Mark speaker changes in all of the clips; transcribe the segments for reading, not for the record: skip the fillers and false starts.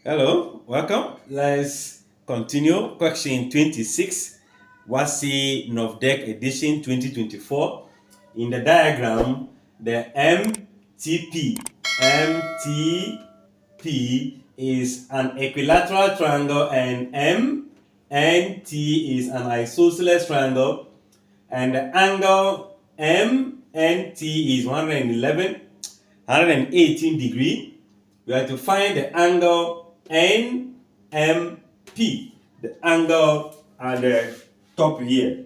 Speaker 1: Hello, welcome. Let's continue question 26, WASSCE NOV-DEC edition 2024. In the diagram, the MTP is an equilateral triangle and MNT is an isosceles triangle, and the angle MNT is 118 degree. We have to find the angle NMP, the angle at the top here.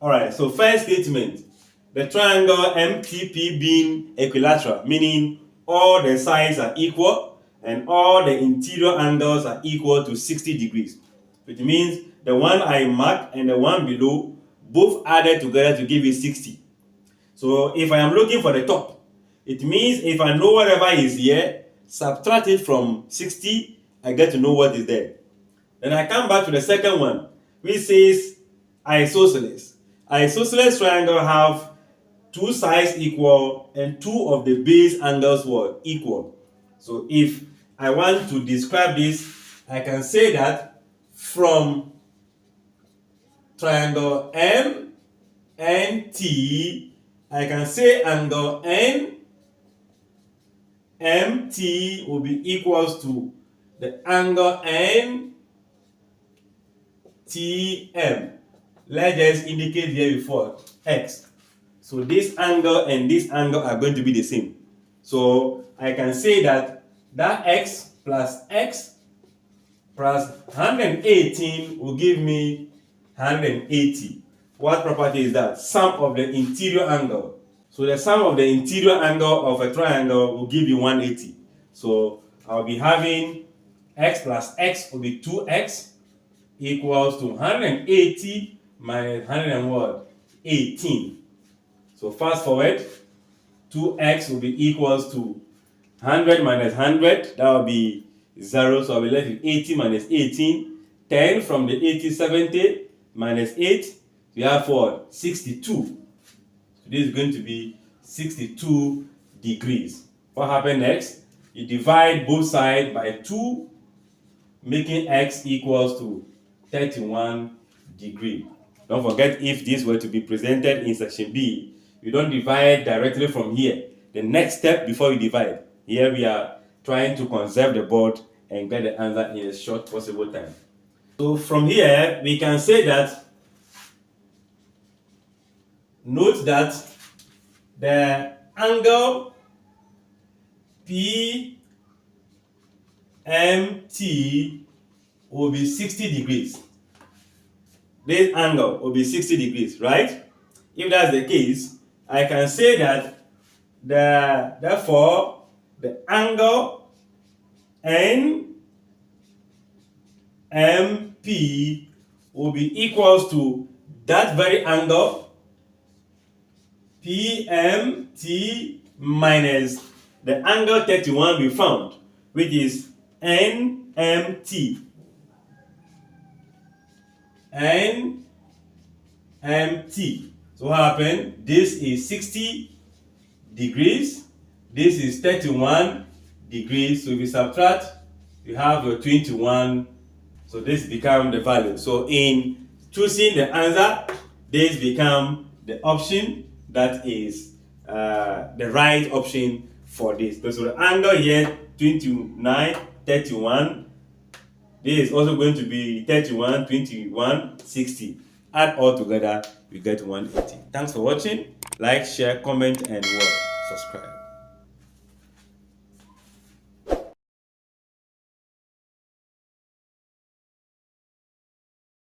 Speaker 1: Alright, so first statement, the triangle MTP being equilateral, meaning all the sides are equal and all the interior angles are equal to 60 degrees. Which means the one I marked and the one below both added together to give you 60. So if I am looking for the top, it means if I know whatever is here, subtract it from 60, I get to know what is there. Then I come back to the second one, which says isosceles. Isosceles triangle have two sides equal and two of the base angles were equal. So if I want to describe this, I can say that from triangle MNT, I can say angle NMT will be equals to the angle NTM. Let's just indicate here before X. So this angle and this angle are going to be the same. So I can say that X plus 118 will give me 180. What property is that? Sum of the interior angle. So the sum of the interior angle of a triangle will give you 180. So I'll be having x plus x will be 2x equals to 180 minus 118. So fast forward, 2x will be equals to 100 minus 100. That will be 0. So I'll be left with 80 minus 18. 10 from the 80, 70 minus 8. We have for 62. So this is going to be 62 degrees. What happens next? You divide both sides by 2, making x equals to 31 degrees. Don't forget, if this were to be presented in section B, you don't divide directly from here. The next step before you divide. Here we are trying to conserve the board and get the answer in a short possible time. So from here, we can say that note that the angle PMT will be 60 degrees. This angle will be 60 degrees, right? If that's the case, I can say that therefore the angle NMP will be equals to that very angle PMT minus the angle 31 we found, which is NMT. So what happened? This is 60 degrees. This is 31 degrees. So if you subtract, you have your 21. So this becomes the value. So in choosing the answer, this becomes the option that is the right option for this. So the angle here 29, 31. This is also going to be 31, 21, 60. Add all together, we get 180. Thanks for watching. Like, share, comment, and subscribe.